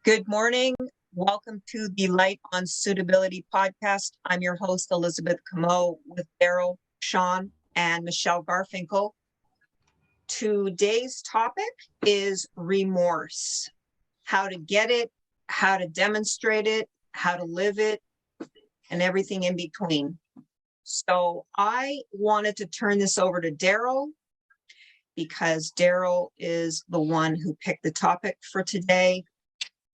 Good morning. Welcome to the Light on Suitability podcast. I'm your host, Elizabeth Comeau, with Daryl, Sean, and Michele Garfinkle. Today's topic is remorse. How to get it, how to demonstrate it, how to live it, and everything in between. So I wanted to turn this over to Daryl because Daryl is the one who picked the topic for today,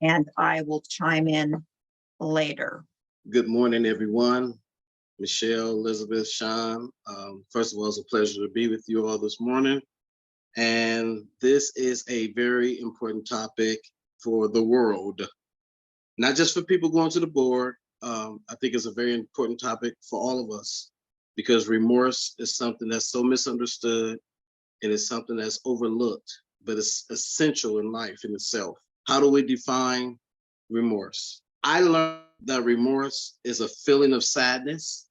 and I will chime in later. Good morning, everyone. Michele, Elizabeth, Sean. First of all, it's a pleasure to be with you all this morning. And this is a very important topic for the world, not just for people going to the board. I think it's a very important topic for all of us because remorse is something that's so misunderstood and it's something that's overlooked, but it's essential in life in itself. How do we define remorse? I learned that remorse is a feeling of sadness,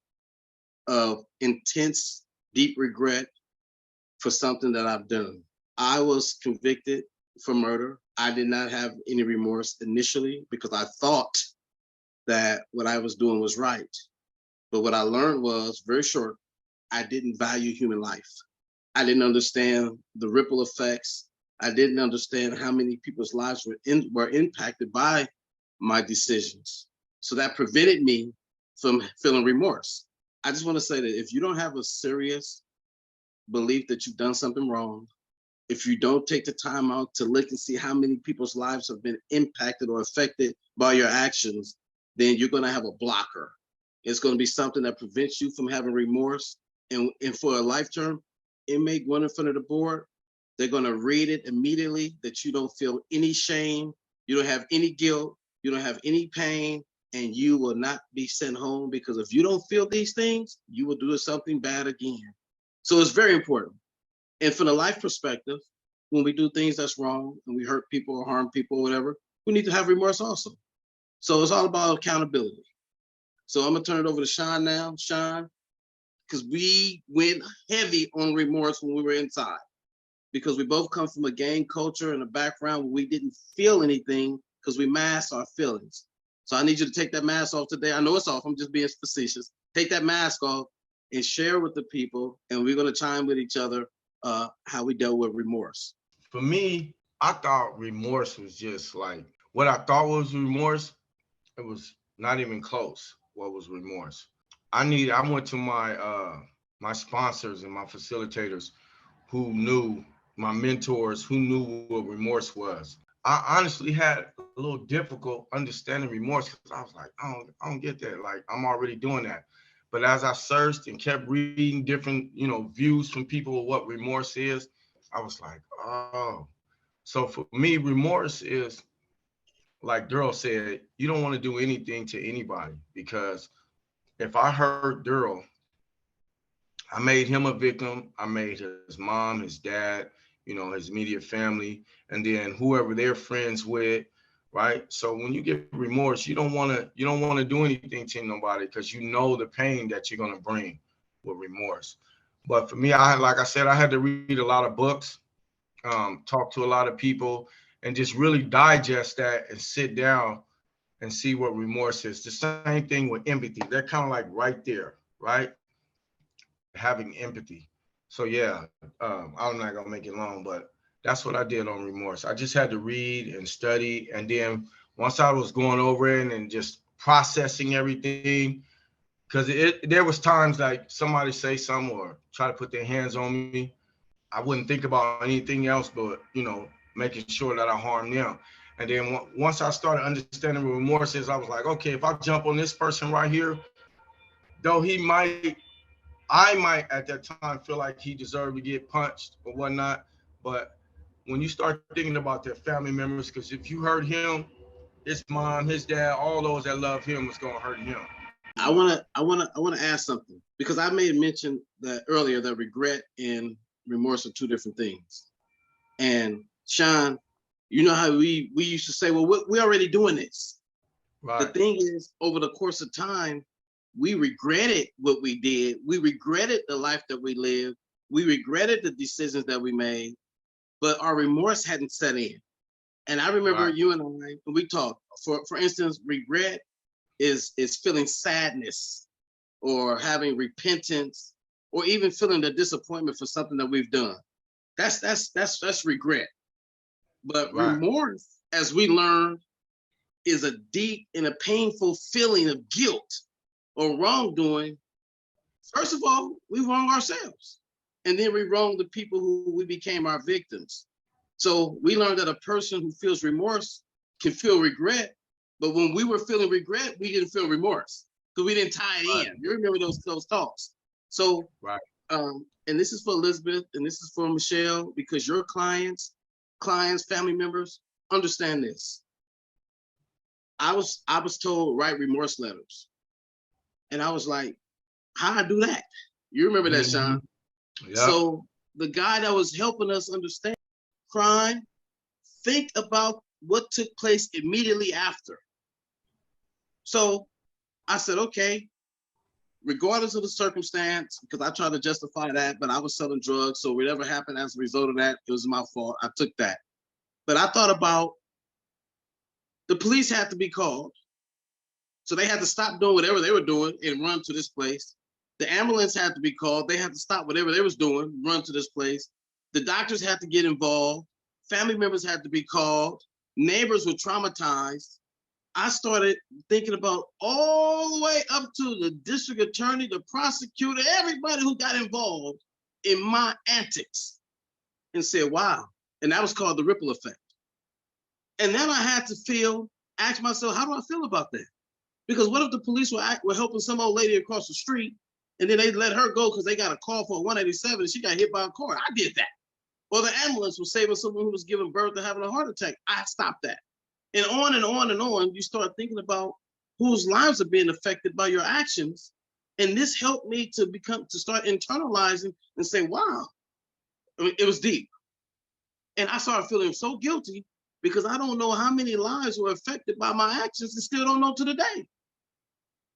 of intense, deep regret for something that I've done. I was convicted for murder. I did not have any remorse initially because I thought that what I was doing was right. But what I learned was, very short, I didn't value human life. I didn't understand the ripple effects. I didn't understand how many people's lives were impacted by my decisions. So that prevented me from feeling remorse. I just want to say that if you don't have a serious belief that you've done something wrong, if you don't take the time out to look and see how many people's lives have been impacted or affected by your actions, then you're going to have a blocker. It's going to be something that prevents you from having remorse. And for a life term, inmate going in front of the board, they're going to read it immediately that you don't feel any shame, you don't have any guilt, you don't have any pain, and you will not be sent home, because if you don't feel these things, you will do something bad again. So it's very important. And from the life perspective, when we do things that's wrong and we hurt people or harm people or whatever, we need to have remorse also. So it's all about accountability. So I'm going to turn it over to Sean now. Sean, because we went heavy on remorse when we were inside, because we both come from a gang culture and a background where we didn't feel anything because we masked our feelings. So I need you to take that mask off today. I know it's off. I'm just being facetious. Take that mask off and share with the people, and we're going to chime with each other how we dealt with remorse. For me, I thought remorse was just like what I thought was remorse. It was not even close. What was remorse? I went to my sponsors and my facilitators who knew, my mentors who knew what remorse was. I honestly had a little difficult understanding remorse because I was like, I don't get that. Like, I'm already doing that. But as I searched and kept reading different, views from people of what remorse is, I was like, oh. So for me, remorse is, like Daryl said, you don't want to do anything to anybody, because if I hurt Daryl, I made him a victim. I made his mom, his dad, his immediate family, and then whoever they're friends with, right? So when you get remorse, you don't want to do anything to nobody, because you know the pain that you're going to bring with remorse. But for me, like I said, I had to read a lot of books, talk to a lot of people, and just really digest that and sit down and see what remorse is. The same thing with empathy. They're kind of like right there, right? Having empathy. So yeah, I'm not gonna make it long, but that's what I did on remorse. I just had to read and study, and then once I was going over it and just processing everything, because there was times like somebody say something or try to put their hands on me, I wouldn't think about anything else but making sure that I harm them. And then once I started understanding what remorse is, I was like, okay, if I jump on this person right here, though I might at that time feel like he deserved to get punched or whatnot, but when you start thinking about their family members, because if you hurt him, his mom, his dad, all those that love him was gonna hurt him. I wanna ask something, because I made mention that earlier that regret and remorse are two different things. And Sean, you know how we used to say, well, we're already doing this. Right. The thing is, over the course of time, we regretted what we did. We regretted the life that we lived. We regretted the decisions that we made, but our remorse hadn't set in. And I remember Right. you and I, when we talked, for instance, regret is feeling sadness or having repentance or even feeling the disappointment for something that we've done. That's regret. But Right. remorse, as we learned, is a deep and a painful feeling of guilt or wrongdoing. First of all, we wrong ourselves. And then we wrong the people who we became our victims. So we learned that a person who feels remorse can feel regret. But when we were feeling regret, we didn't feel remorse because we didn't tie it in. You remember those talks. So, Right. And this is for Elizabeth and this is for Michele, because your clients, family members, understand this. I was told write remorse letters. And I was like, how I do that? You remember that, Sean? Yep. So the guy that was helping us understand crime, think about what took place immediately after. So I said, okay, regardless of the circumstance, because I tried to justify that, but I was selling drugs. So whatever happened as a result of that, it was my fault. I took that. But I thought about the police had to be called. So they had to stop doing whatever they were doing and run to this place. The ambulance had to be called. They had to stop whatever they was doing, run to this place. The doctors had to get involved. Family members had to be called. Neighbors were traumatized. I started thinking about all the way up to the district attorney, the prosecutor, everybody who got involved in my antics and said, wow. And that was called the ripple effect. And then I had to ask myself, how do I feel about that? Because what if the police were helping some old lady across the street and then they let her go because they got a call for a 187 and she got hit by a car? I did that. Or the ambulance was saving someone who was giving birth to having a heart attack. I stopped that. And on and on and on, you start thinking about whose lives are being affected by your actions. And this helped me to start internalizing and say, wow, I mean, it was deep. And I started feeling so guilty because I don't know how many lives were affected by my actions and still don't know to the day.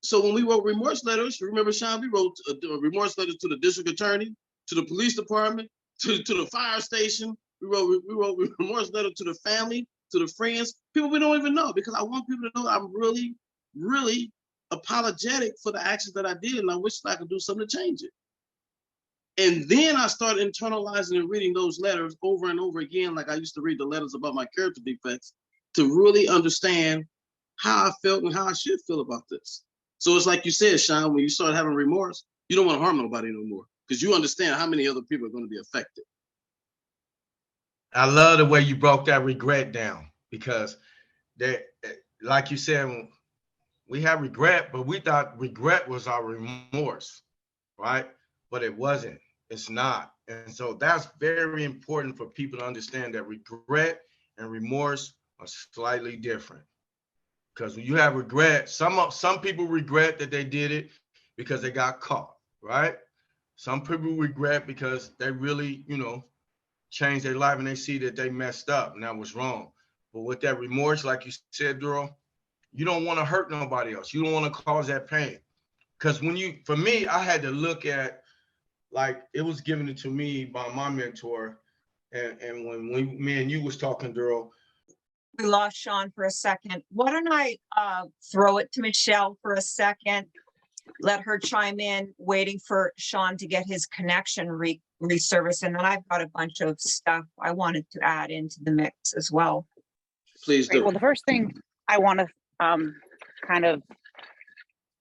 So when we wrote remorse letters, remember, Sean, we wrote a remorse letter to the district attorney, to the police department, to the fire station. We wrote remorse letter to the family, to the friends, people we don't even know, because I want people to know I'm really, really apologetic for the actions that I did, and I wish I could do something to change it. And then I started internalizing and reading those letters over and over again, like I used to read the letters about my character defects, to really understand how I felt and how I should feel about this. So it's like you said, Sean, when you start having remorse, you don't want to harm nobody no more because you understand how many other people are going to be affected. I love the way you broke that regret down, because they, like you said, we have regret, but we thought regret was our remorse, right? But it wasn't. It's not. And so that's very important for people to understand that regret and remorse are slightly different. Because when you have regret, some people regret that they did it because they got caught, right? Some people regret because they really, changed their life and they see that they messed up and that was wrong. But with that remorse, like you said, Duro, you don't want to hurt nobody else. You don't want to cause that pain. Because for me, I had to look at, like, it was given to me by my mentor. And when me and you was talking, Duro, We lost Sean for a second. Why don't I throw it to Michele for a second? Let her chime in, waiting for Sean to get his connection resurfaced. And then I've got a bunch of stuff I wanted to add into the mix as well. Please do. Well, the first thing I want to kind of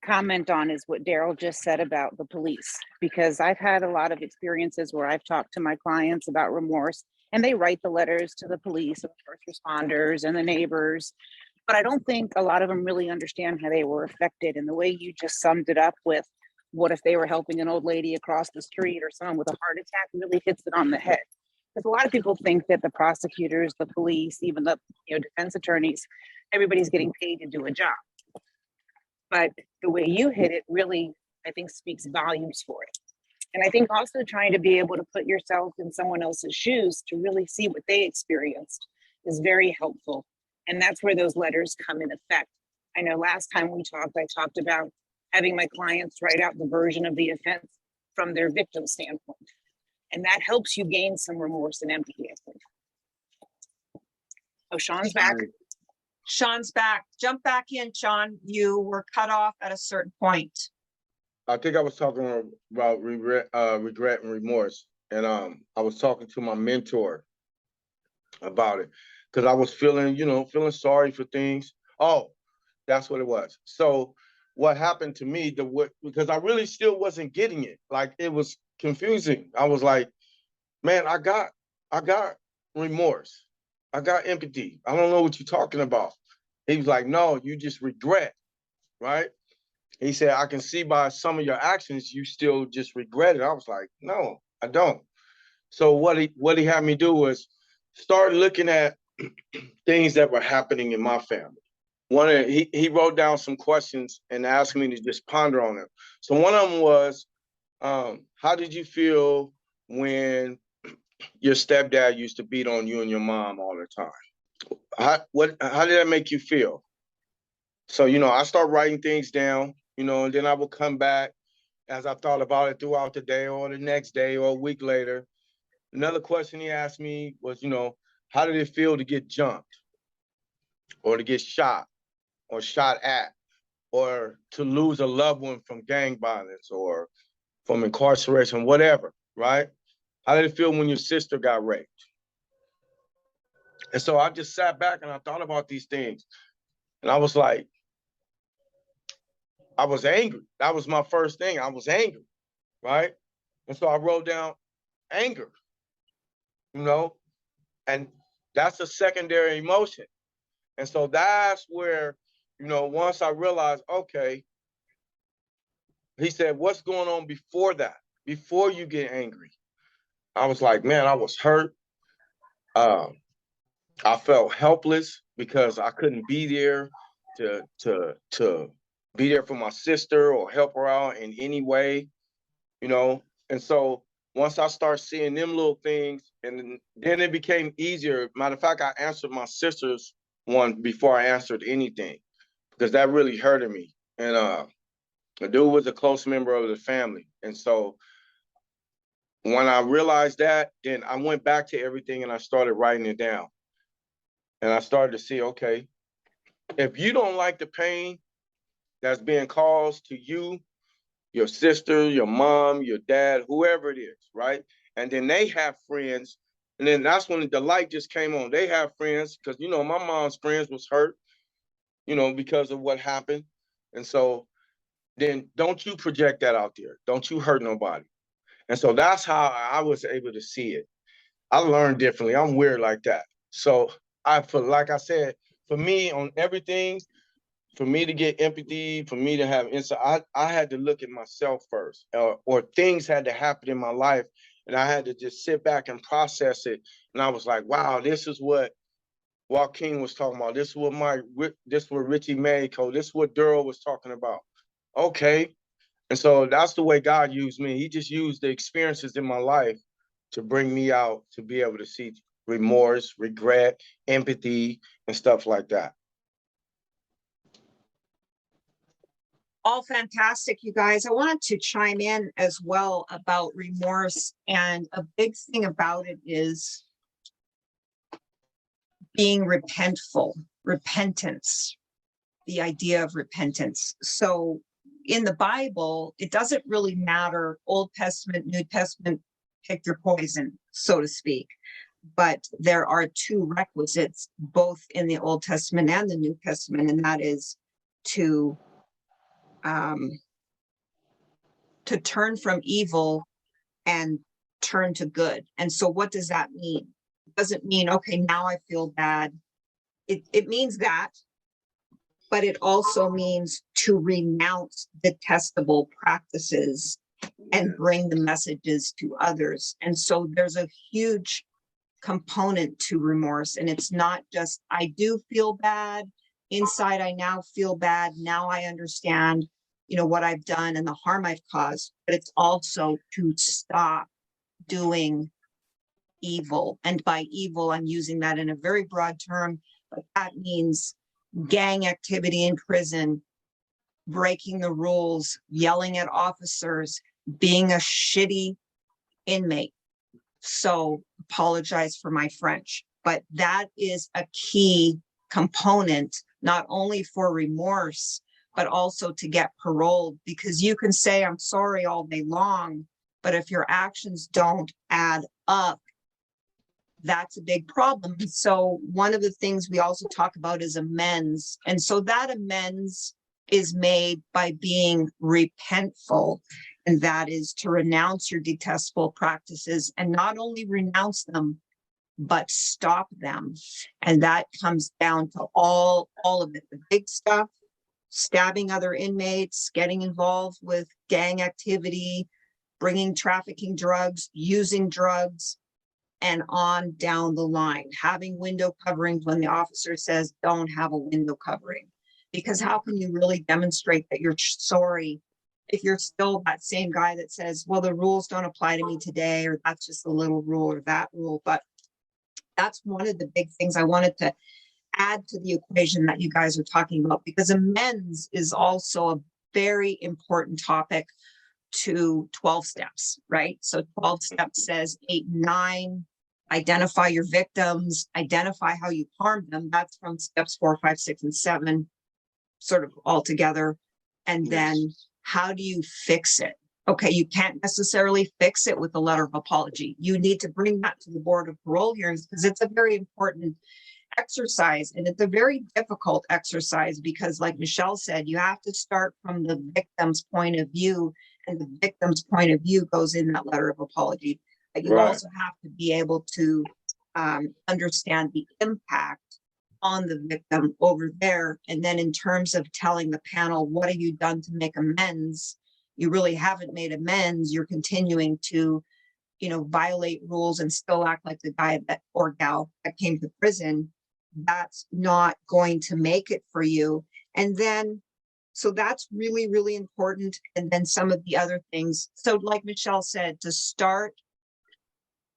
comment on is what Daryl just said about the police, because I've had a lot of experiences where I've talked to my clients about remorse and they write the letters to the police and first responders and the neighbors. But I don't think a lot of them really understand how they were affected. And the way you just summed it up with, what if they were helping an old lady across the street or someone with a heart attack, really hits it on the head. Because a lot of people think that the prosecutors, the police, even the defense attorneys, everybody's getting paid to do a job. But the way you hit it really, I think, speaks volumes for it. And I think also trying to be able to put yourself in someone else's shoes to really see what they experienced is very helpful. And that's where those letters come in effect. I know last time we talked, I talked about having my clients write out the version of the offense from their victim standpoint. And that helps you gain some remorse and empathy, I think. Oh, Sean's back. Sean's back. Jump back in, Sean. You were cut off at a certain point. I think I was talking about regret and remorse, and I was talking to my mentor about it because I was feeling, feeling sorry for things. Oh, that's what it was. So what happened to me, because I really still wasn't getting it. Like, it was confusing. I was like, man, I got remorse. I got empathy. I don't know what you're talking about. He was like, no, you just regret, right? He said, I can see by some of your actions, you still just regret it. I was like, no, I don't. So what he had me do was start looking at things that were happening in my family. He wrote down some questions and asked me to just ponder on them. So one of them was, how did you feel when your stepdad used to beat on you and your mom all the time? How did that make you feel? So, I start writing things down, and then I would come back as I thought about it throughout the day or the next day or a week later. Another question he asked me was, how did it feel to get jumped or to get shot or shot at or to lose a loved one from gang violence or from incarceration, whatever, right? How did it feel when your sister got raped? And so I just sat back and I thought about these things. And I was like, I was angry. That was my first thing. I was angry, right? And so I wrote down anger, and that's a secondary emotion. And so that's where, once I realized, okay, he said, what's going on before that, before you get angry? I was like, man, I was hurt. I felt helpless because I couldn't be there to be there for my sister or help her out in any way, And so once I start seeing them little things, and then it became easier. Matter of fact, I answered my sister's one before I answered anything because that really hurted me. And the dude was a close member of the family. And so when I realized that, then I went back to everything and I started writing it down. And I started to see, okay, if you don't like the pain that's being caused to you, your sister, your mom, your dad, whoever it is, right? And then they have friends. And then that's when the light just came on. They have friends because, my mom's friends was hurt, because of what happened. And so then don't you project that out there. Don't you hurt nobody. And so that's how I was able to see it. I learned differently. I'm weird like that. So like I said, for me on everything, for me to get empathy, for me to have insight, I had to look at myself first, or things had to happen in my life, and I had to just sit back and process it. And I was like, wow, this is what Joaquin was talking about. This is what Richie Mayco, this is what Daryl was talking about. Okay. And so that's the way God used me. He just used the experiences in my life to bring me out to be able to see remorse, regret, empathy, and stuff like that. All fantastic, you guys. I wanted to chime in as well about remorse. And a big thing about it is being repentance, the idea of repentance. So in the Bible, it doesn't really matter, Old Testament, New Testament, pick your poison, so to speak. But there are two requisites, both in the Old Testament and the New Testament, and that is to turn from evil and turn to good. And so what does that mean? It doesn't mean, okay, now I feel bad. It means that, but it also means to renounce detestable practices and bring the messages to others. And so there's a huge component to remorse. And it's not just, I do feel bad. Inside, I now feel bad. Now I understand, what I've done and the harm I've caused, but it's also to stop doing evil. And by evil, I'm using that in a very broad term, but that means gang activity in prison, breaking the rules, yelling at officers, being a shitty inmate. So apologize for my French. But that is a key component, not only for remorse, but also to get paroled, because you can say, I'm sorry all day long, but if your actions don't add up, that's a big problem. So one of the things we also talk about is amends. And so that amends is made by being repentful. And that is to renounce your detestable practices, and not only renounce them, but stop them. And that comes down to all of it, the big stuff, stabbing other inmates, getting involved with gang activity, bringing trafficking drugs, using drugs, and on down the line, having window coverings when the officer says don't have a window covering. Because how can you really demonstrate that you're sorry if you're still that same guy that says, well, the rules don't apply to me today, or that's just a little rule or that rule. But that's one of the big things I wanted to add to the equation that you guys are talking about, because amends is also a very important topic to 12 steps, right? So 12 steps says 8 and 9, identify your victims, identify how you harmed them. That's from steps 4, 5, 6, and 7, sort of all together. And then how do you fix it? Okay, you can't necessarily fix it with a letter of apology. You need to bring that to the Board of Parole hearings, because it's a very important exercise, and it's a very difficult exercise, because like Michele said, you have to start from the victim's point of view, and the victim's point of view goes in that letter of apology. But you also have to be able to understand the impact on the victim over there. And then in terms of telling the panel, what have you done to make amends? You really haven't made amends. You're continuing to, violate rules and still act like the guy that or gal that came to prison. That's not going to make it for you. And then, so that's really, really important. And then some of the other things. So like Michele said, to start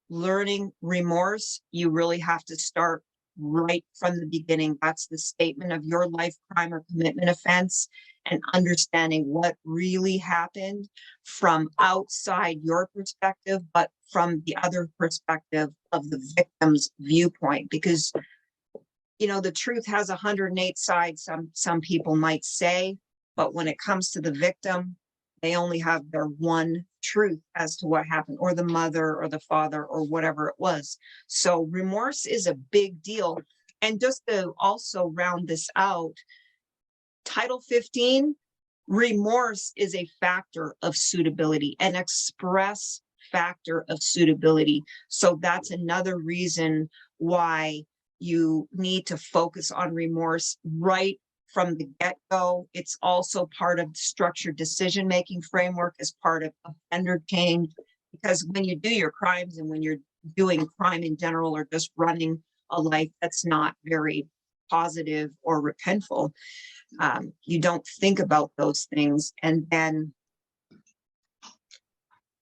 learning remorse, you really have to start right from the beginning. That's the statement of your life crime or commitment offense, and understanding what really happened from outside your perspective, but from the other perspective of the victim's viewpoint. Because, the truth has 108 sides, some people might say, but when it comes to the victim, they only have their one truth as to what happened, or the mother or the father or whatever it was. So remorse is a big deal. And just to also round this out, Title 15, remorse is a factor of suitability, an express factor of suitability. So that's another reason why you need to focus on remorse right from the get-go. It's also part of the structured decision-making framework as part of offender change, because when you do your crimes and when you're doing crime in general, or just running a life that's not very positive or repentful, you don't think about those things. And then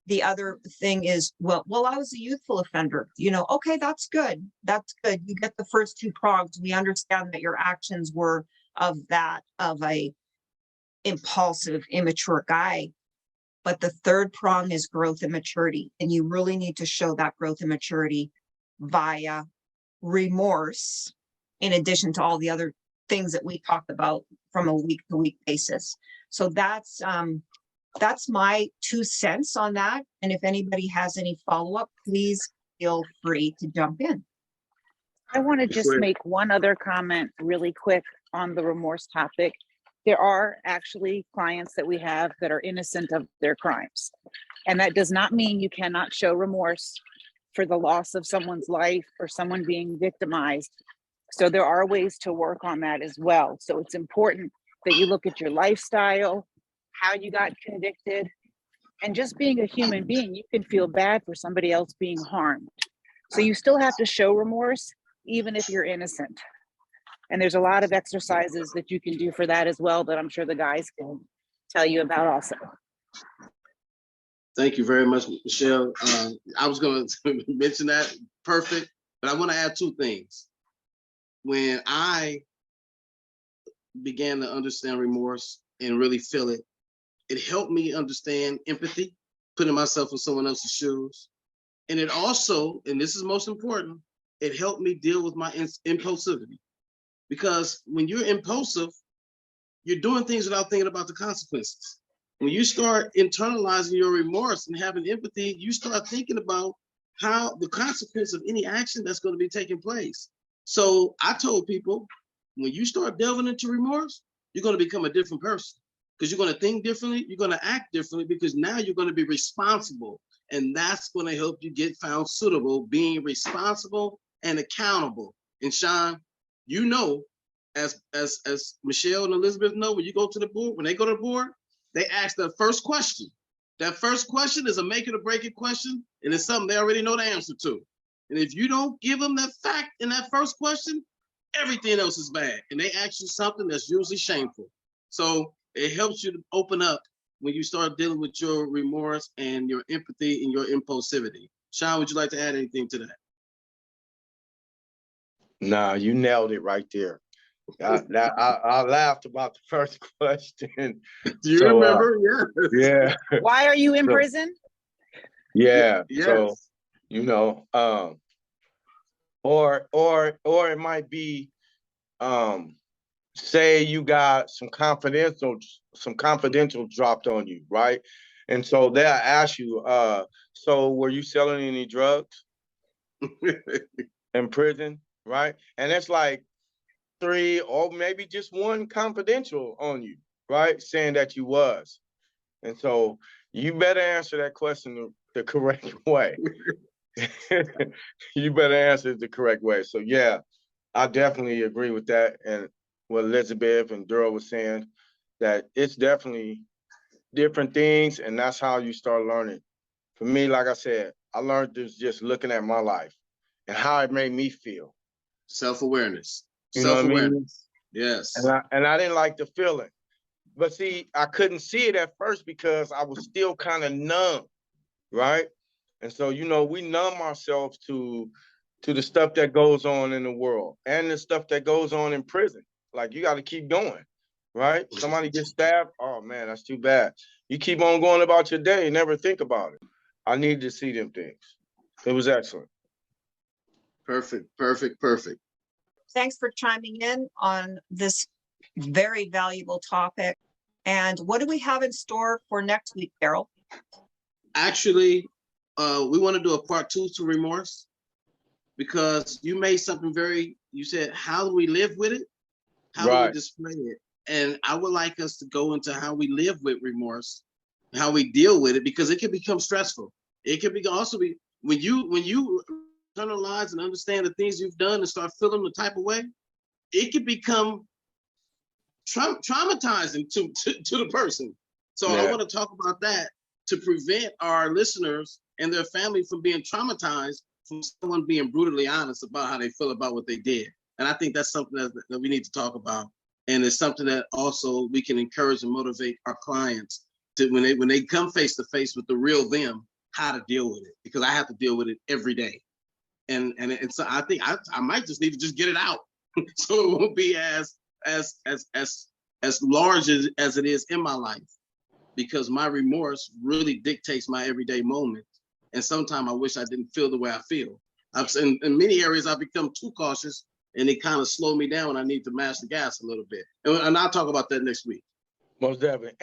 the other thing is, well, I was a youthful offender, okay, that's good. That's good. You get the first 2 prongs. We understand that your actions were of a impulsive, immature guy. But the third prong is growth and maturity. And you really need to show that growth and maturity via remorse, in addition to all the other things that we talked about from a week-to-week basis. So that's my 2 cents on that. And if anybody has any follow-up, please feel free to jump in. I want to just make one other comment really quick on the remorse topic. There are actually clients that we have that are innocent of their crimes. And that does not mean you cannot show remorse for the loss of someone's life or someone being victimized. So there are ways to work on that as well. So it's important that you look at your lifestyle, how you got convicted, and just being a human being. You can feel bad for somebody else being harmed. So you still have to show remorse, even if you're innocent. And there's a lot of exercises that you can do for that as well, that I'm sure the guys can tell you about also. Thank you very much, Michele. I was going to mention that, perfect, but I want to add 2 things. When I began to understand remorse and really feel it, it helped me understand empathy, putting myself in someone else's shoes. And it also, and this is most important, it helped me deal with my impulsivity. Because when you're impulsive, you're doing things without thinking about the consequences. When you start internalizing your remorse and having empathy, you start thinking about how the consequence of any action that's going to be taking place. So I told people, when you start delving into remorse, you're going to become a different person, because you're going to think differently, you're going to act differently, because now you're going to be responsible. And that's going to help you get found suitable, being responsible and accountable. And Sean, you know, as Michele and Elizabeth know, when you go to the board, when they go to the board, they ask the first question. That first question is a make it or break it question, and it's something they already know the answer to. And if you don't give them that fact in that first question, everything else is bad. And they ask you something that's usually shameful. So it helps you to open up when you start dealing with your remorse and your empathy and your impulsivity. Sean, would you like to add anything to that? Nah, you nailed it right there. I laughed about the first question. Do you remember? Yeah. Why are you in So- prison? Yeah. Yes. So, you know, or it might be, say you got some confidential dropped on you, right? And so they'll ask you, so were you selling any drugs in prison, right? And it's like 3 or maybe just 1 confidential on you, right? Saying that you was. And so you better answer that question the correct way. You better answer it the correct way. So yeah, I definitely agree with that. And what Elizabeth and Daryl was saying, that it's definitely different things, and that's how you start learning. For me, like I said, I learned this just looking at my life and how it made me feel. Self-awareness. You know what I mean? Yes. And I didn't like the feeling. But see, I couldn't see it at first because I was still kind of numb, right? And so, you know, we numb ourselves to the stuff that goes on in the world and the stuff that goes on in prison. Like, you got to keep going, right? Somebody gets stabbed. Oh man, that's too bad. You keep on going about your day and never think about it. I needed to see them things. It was excellent. Perfect. Thanks for chiming in on this very valuable topic. And what do we have in store for next week, Daryl? Actually, we want to do a part 2 to remorse, because you made something you said, how do we live with it? How do we display it? And I would like us to go into how we live with remorse, how we deal with it, because it can become stressful. It can also be when you internalize and understand the things you've done and start feeling the type of way, it can become traumatizing to the person. So I want to talk about that to prevent our listeners and their family from being traumatized from someone being brutally honest about how they feel about what they did. And I think that's something that we need to talk about. And it's something that also we can encourage and motivate our clients to, when they come face to face with the real them, how to deal with it, because I have to deal with it every day. And so I think I might just need to just get it out so it won't be as large as it is in my life, because my remorse really dictates my everyday moment. And sometimes I wish I didn't feel the way I feel. In many areas, I've become too cautious, and it kind of slowed me down when I need to mash the gas a little bit. And I'll talk about that next week. Most definitely.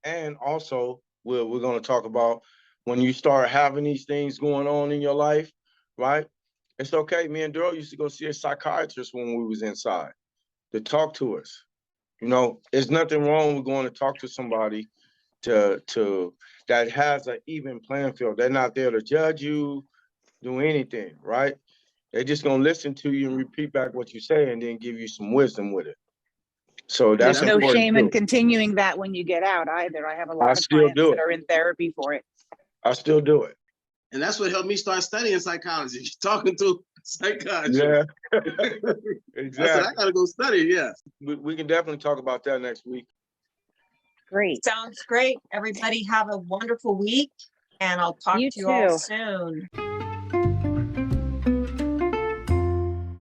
And also, we're going to talk about when you start having these things going on in your life, right? It's okay. Me and Daryl used to go see a psychiatrist when we was inside to talk to us. You know, there's nothing wrong with going to talk to somebody to that has an even playing field. They're not there to judge you, do anything, right? They're just going to listen to you and repeat back what you say and then give you some wisdom with it. So that's There's no important shame too. in continuing that when you get out either. I have a lot of still clients do that it. are in therapy for it. I still do it. And that's what helped me start studying psychology, talking to psychiatrists. Yeah, I exactly. said, I got to go study, yeah. We can definitely talk about that next week. Great. Sounds great. Everybody have a wonderful week, and I'll talk You to you all too. soon.